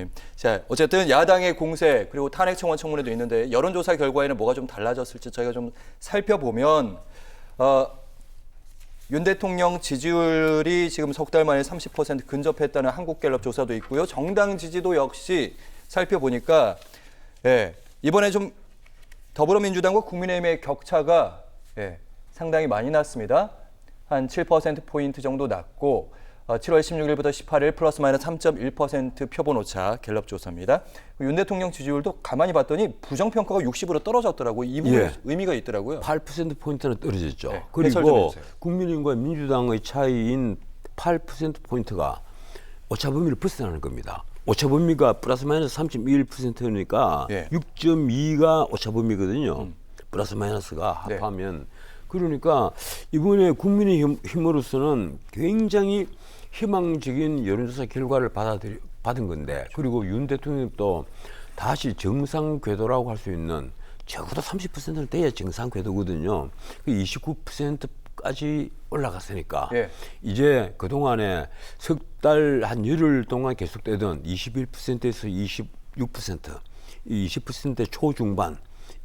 의원님. 자, 어쨌든 야당의 공세 그리고 탄핵 청원 청문회도 있는데 여론조사 결과에는 뭐가 좀 달라졌을지 저희가 좀 살펴보면 윤 대통령 지지율이 지금 석 달 만에 30% 근접했다는 한국갤럽 조사도 있고요. 정당 지지도 역시 살펴보니까 이번에 좀 더불어민주당과 국민의힘의 격차가 상당히 많이 났습니다. 한 7%포인트 정도 났고 7월 16일부터 18일 플러스 마이너스 3.1% 표본 오차 갤럽 조사입니다. 윤 대통령 지지율도 가만히 봤더니 부정평가가 60으로 떨어졌더라고요. 이 부분에 의미가 있더라고요. 8%포인트는 떨어졌죠. 네, 그리고 국민의힘과 민주당의 차이인 8%포인트가 오차범위를 벗어나는 겁니다. 오차범위가 플러스 마이너스 3.21%니까 6.2가 오차범위거든요. 플러스 마이너스가 합하면. 그러니까 이번에 국민의힘으로서는 굉장히 희망적인 여론조사 결과를 받은 건데, 그리고 윤 대통령도 다시 정상 궤도라고 할 수 있는, 적어도 30%는 돼야 정상 궤도거든요. 29%까지 올라갔으니까 이제 그동안에 석 달 한 열흘 동안 계속되던 21%에서 26%, 20% 초중반,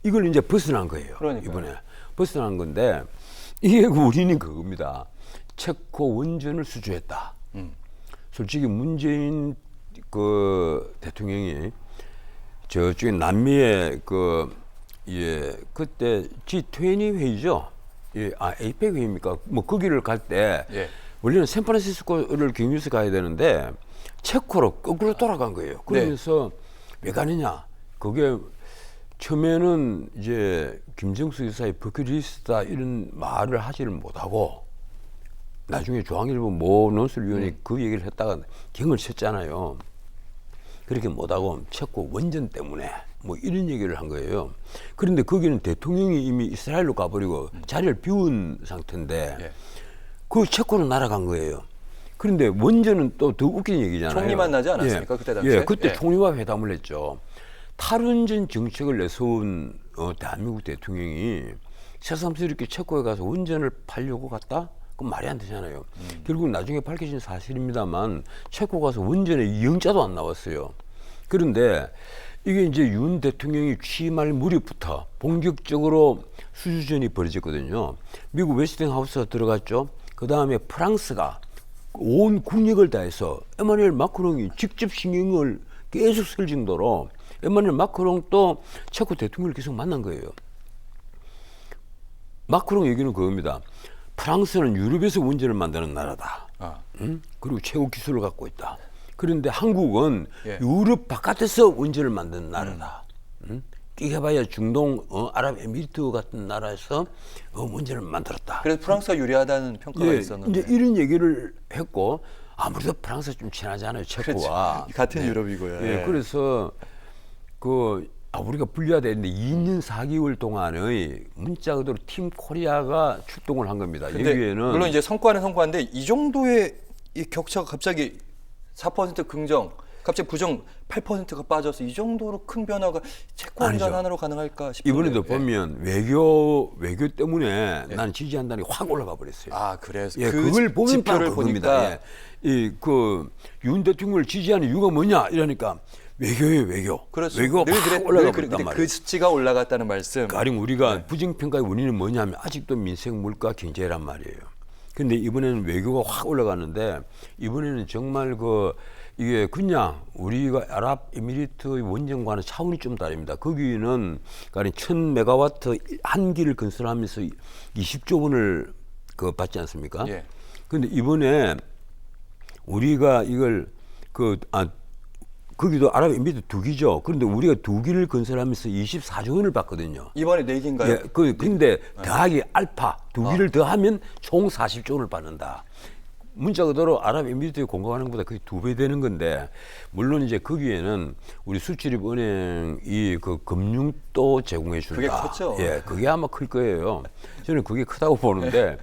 이걸 이제 벗어난 거예요. 그러니까요. 이번에 벗어난 건데, 이게 우리는 그겁니다. 체코 원전을 수주했다. 솔직히 문재인 그 대통령이 저쪽에 남미에 그때 G20 회의죠. 에이펙 회의입니까? 뭐 거기를 갈 때 원래는 샌프란시스코를 경유해서 가야 되는데 체코로 거꾸로 돌아간 거예요. 그러면서 왜 가느냐? 그게 처음에는 이제 김정수 여사의 버킷리스트다 이런 말을 하지를 못하고, 나중에 중앙일보 모 논술위원이 그 얘기를 했다가 경을 쳤잖아요. 그렇게 못하고 체코 원전 때문에 뭐 이런 얘기를 한 거예요. 그런데 거기는 대통령이 이미 이스라엘로 가버리고 자리를 비운 상태인데 그 체코로 날아간 거예요. 그런데 원전은 또 더 웃긴 얘기잖아요. 총리 만나지 않았습니까? 그때 당시에? 그때 총리와 회담을 했죠. 탈원전 정책을 내세운 대한민국 대통령이 새삼스럽게 체코에 가서 원전을 팔려고 갔다? 그건 말이 안 되잖아요. 결국 나중에 밝혀진 사실입니다만 체코 가서 원전에 영자도 안 나왔어요. 그런데 이게 이제 윤 대통령이 취임할 무렵부터 본격적으로 수주전이 벌어졌거든요. 미국 웨스팅하우스가 들어갔죠. 그 다음에 프랑스가 온 국력을 다해서 에마누엘 마크롱이 직접 신경을 계속 쓸 정도로 에마누엘 마크롱도 체코 대통령을 계속 만난 거예요. 마크롱 얘기는 그겁니다. 프랑스는 유럽에서 원전을 만드는 나라다. 그리고 최고 기술을 갖고 있다. 그런데 한국은 유럽 바깥에서 원전을 만드는 나라다. 끼해봐야 중동 아랍에미리트 같은 나라에서 원전을 만들었다. 그래서 프랑스가 유리하다는 평가가 있었는데. 이제 이런 얘기를 했고, 아무래도 프랑스가 좀 친하잖아요, 체코와. 그렇죠. 같은 유럽이고요. 그래서 우리가 불려야 되는데 2년 4개월 동안의 문자 그대로 팀 코리아가 출동을 한 겁니다. 여기에는 물론 이제 성과는 성과인데 이 정도의 이 격차가 갑자기 4% 긍정, 갑자기 부정 8%가 빠져서 이 정도로 큰 변화가 체코 원전 하나로 가능할까 싶은데. 이번에도 보면 외교 때문에 난 지지한다는 게 확 올라가 버렸어요. 그래서 그걸 보면 지표를 보니까 윤 대통령을 지지하는 이유가 뭐냐 이러니까 외교예요, 외교. 그렇죠. 외교가 확 올라가 버렸단 말이에요. 그 수치가 올라갔다는 말씀. 가령 우리가 부정평가의 원인은 뭐냐면 아직도 민생, 물가, 경제란 말이에요. 그런데 이번에는 외교가 확 올라갔는데, 이번에는 정말 이게 그냥 우리가 아랍에미리트의 원전과는 차원이 좀 다릅니다. 거기는 가령 1000메가와트 한 기를 건설하면서 20조 원을 받지 않습니까? 그런데 이번에 우리가 이걸 거기도 아랍에미리트 2기죠. 그런데 우리가 2기를 건설하면서 24조 원을 받거든요. 이번에 4기인가요? 근데 더하기 알파 2기를 더하면 총 40조 원을 받는다. 문자 그대로 아랍에미리트에 공급하는 것보다 거의 2배 되는 건데, 물론 이제 거기에는 우리 수출입은행이 금융도 제공해 준다. 그게 컸죠. 그게 아마 클 거예요. 저는 그게 크다고 보는데.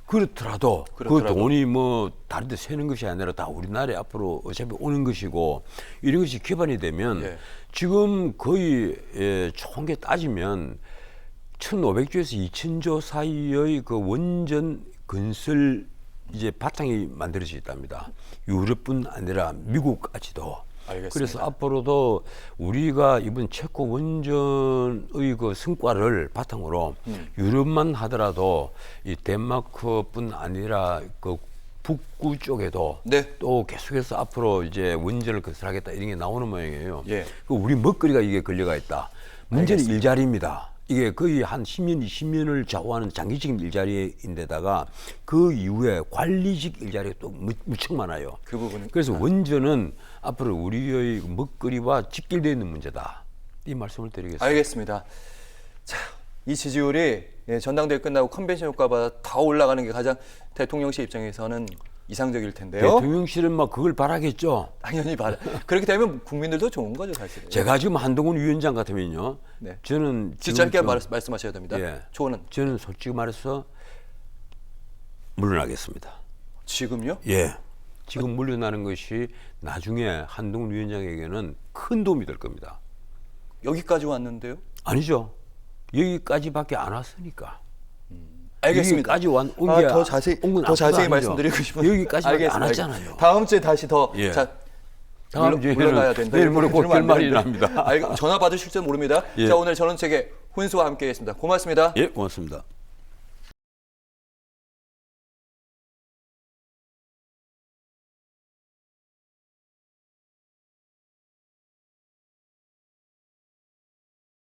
그렇더라도 그 돈이 뭐 다른 데 새는 것이 아니라 다 우리나라에 앞으로 어차피 오는 것이고, 이런 것이 기반이 되면 지금 거의 총계 따지면 1,500조에서 2,000조 사이의 그 원전 건설 이제 바탕이 만들어져 있답니다. 유럽뿐 아니라 미국까지도. 알겠습니다. 그래서 앞으로도 우리가 이번 체코 원전의 그 성과를 바탕으로 유럽만 하더라도 이 덴마크뿐 아니라 그 북구 쪽에도 네. 또 계속해서 앞으로 이제 원전을 건설하겠다 이런 게 나오는 모양이에요. 예. 그 우리 먹거리가 이게 걸려가 있다. 문제는 일자리입니다. 이게 거의 한 10년, 20년을 좌우하는 장기적인 일자리인데다가 그 이후에 관리직 일자리가 또 무척 많아요. 그 부분은 그래서 원전은 앞으로 우리의 먹거리와 직결되어 있는 문제다. 이 말씀을 드리겠습니다. 알겠습니다. 자, 이 지지율이 전당대회 끝나고 컨벤션 효과보다 더 올라가는 게 가장 대통령실 입장에서는 이상적일 텐데요. 대통령실은 막 그걸 바라겠죠. 당연히 바라. 그렇게 되면 국민들도 좋은 거죠, 사실. 제가 지금 한동훈 위원장 같으면요. 네. 저는 지금 짧게 좀- 말씀하셔야 됩니다. 예. 조언은 저는 솔직히 말해서 물러나겠습니다. 지금요? 예. 지금 물러나는 것이 나중에 한동훈 위원장에게는 큰 도움이 될 겁니다. 여기까지 왔는데요. 아니죠. 여기까지밖에 안 왔으니까. 알겠습니다. 여기까지 온 게 더 자세히 온 건 더 자세히 아니죠. 말씀드리고 싶은데 여기까지밖에 안 알겠습니다. 왔잖아요. 다음 주에 다시 더 예. 자, 다음 주에는 물러나야 된다. 내일 모레 곧 그러면 안 결말이 되는데. 납니다. 전화 받으실지 모릅니다. 예. 자, 오늘 전원책의 훈수와 함께했습니다. 고맙습니다. 예, 고맙습니다.